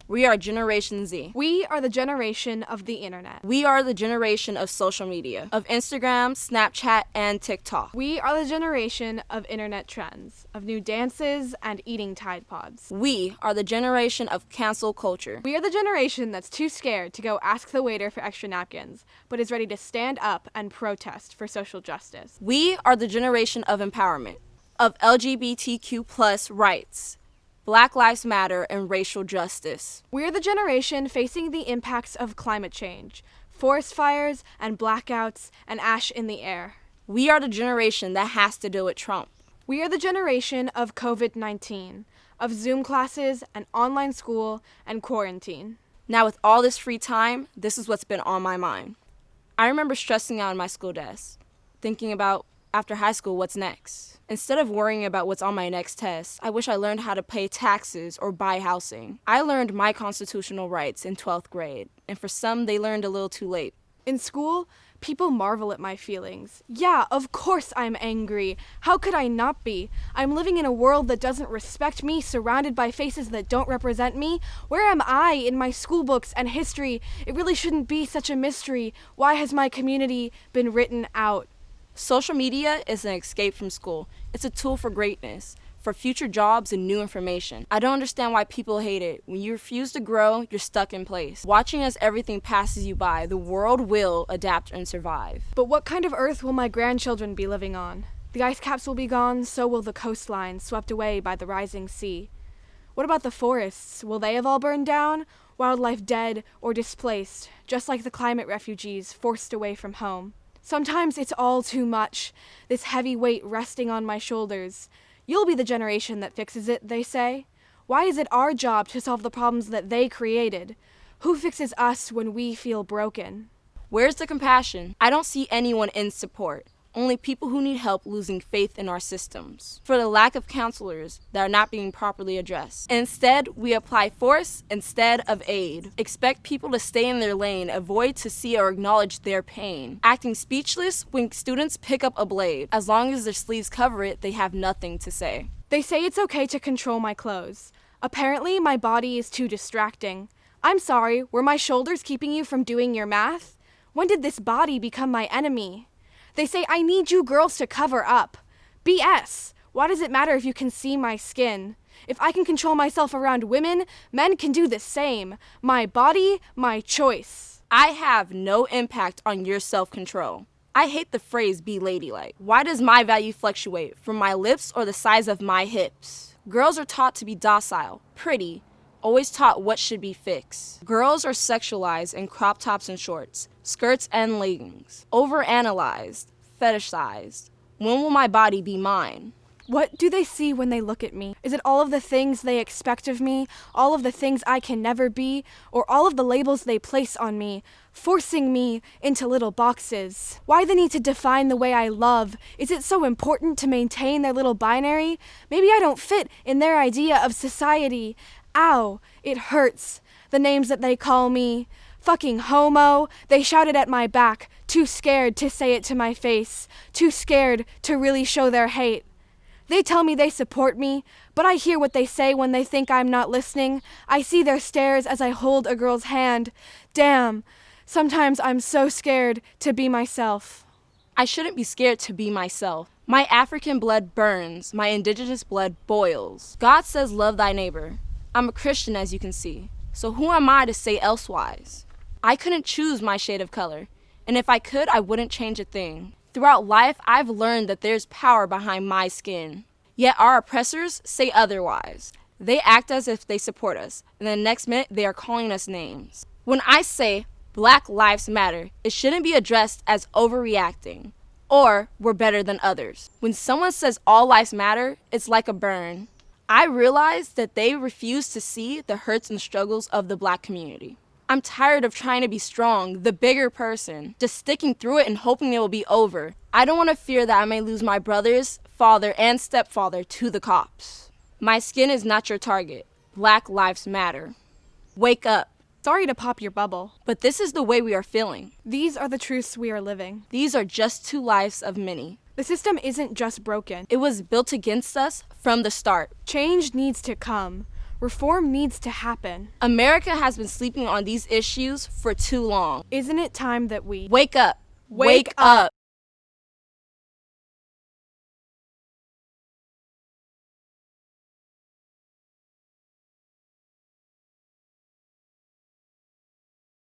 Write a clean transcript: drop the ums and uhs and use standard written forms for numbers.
We are Generation Z. We are the generation of the internet. We are the generation of social media, of Instagram, Snapchat, and TikTok. We are the generation of internet trends, of new dances and eating Tide Pods. We are the generation of cancel culture. We are the generation that's too scared to go ask the waiter for extra napkins, but is ready to stand up and protest for social justice. We are the generation of empowerment, of LGBTQ+ rights, Black Lives Matter, and racial justice. We're the generation facing the impacts of climate change, forest fires and blackouts and ash in the air. We are the generation that has to deal with Trump. We are the generation of COVID-19, of Zoom classes and online school and quarantine. Now with all this free time, this is what's been on my mind. I remember stressing out in my school desk, thinking about, after high school, what's next? Instead of worrying about what's on my next test, I wish I learned how to pay taxes or buy housing. I learned my constitutional rights in 12th grade, and for some, they learned a little too late. In school, people marvel at my feelings. Yeah, of course I'm angry. How could I not be? I'm living in a world that doesn't respect me, surrounded by faces that don't represent me. Where am I in my school books and history? It really shouldn't be such a mystery. Why has my community been written out? Social media is an escape from school. It's a tool for greatness, for future jobs and new information. I don't understand why people hate it. When you refuse to grow, you're stuck in place. Watching as everything passes you by, the world will adapt and survive. But what kind of earth will my grandchildren be living on? The ice caps will be gone, so will the coastline, swept away by the rising sea. What about the forests? Will they have all burned down? Wildlife dead or displaced, just like the climate refugees forced away from home. Sometimes it's all too much, this heavy weight resting on my shoulders. You'll be the generation that fixes it, they say. Why is it our job to solve the problems that they created? Who fixes us when we feel broken? Where's the compassion? I don't see anyone in support. Only people who need help losing faith in our systems. For the lack of counselors that are not being properly addressed. Instead, we apply force instead of aid. Expect people to stay in their lane, avoid to see or acknowledge their pain. Acting speechless when students pick up a blade. As long as their sleeves cover it, they have nothing to say. They say it's okay to control my clothes. Apparently, my body is too distracting. I'm sorry, were my shoulders keeping you from doing your math? When did this body become my enemy? They say I need you girls to cover up. BS! Why does it matter if you can see my skin? If I can control myself around women, men can do the same. My body, my choice. I have no impact on your self-control. I hate the phrase be ladylike. Why does my value fluctuate from my lips or the size of my hips? Girls are taught to be docile, pretty, always taught what should be fixed. Girls are sexualized in crop tops and shorts, skirts and leggings, overanalyzed, fetishized. When will my body be mine? What do they see when they look at me? Is it all of the things they expect of me, all of the things I can never be, or all of the labels they place on me, forcing me into little boxes? Why the need to define the way I love? Is it so important to maintain their little binary? Maybe I don't fit in their idea of society. Ow, it hurts. The names that they call me. Fucking homo. They shouted at my back, too scared to say it to my face, too scared to really show their hate. They tell me they support me, but I hear what they say when they think I'm not listening. I see their stares as I hold a girl's hand. Damn, sometimes I'm so scared to be myself. I shouldn't be scared to be myself. My African blood burns, my indigenous blood boils. God says love thy neighbor. I'm a Christian, as you can see, so who am I to say elsewise? I couldn't choose my shade of color, and if I could, I wouldn't change a thing. Throughout life, I've learned that there's power behind my skin. Yet our oppressors say otherwise. They act as if they support us, and the next minute they are calling us names. When I say Black Lives Matter, it shouldn't be addressed as overreacting, or we're better than others. When someone says all lives matter, it's like a burn. I realize that they refuse to see the hurts and struggles of the Black community. I'm tired of trying to be strong, the bigger person, just sticking through it and hoping it will be over. I don't want to fear that I may lose my brothers, father, and stepfather to the cops. My skin is not your target. Black Lives Matter. Wake up. Sorry to pop your bubble. But this is the way we are feeling. These are the truths we are living. These are just two lives of many. The system isn't just broken. It was built against us from the start. Change needs to come. Reform needs to happen. America has been sleeping on these issues for too long. Isn't it time that we Wake up. Wake up.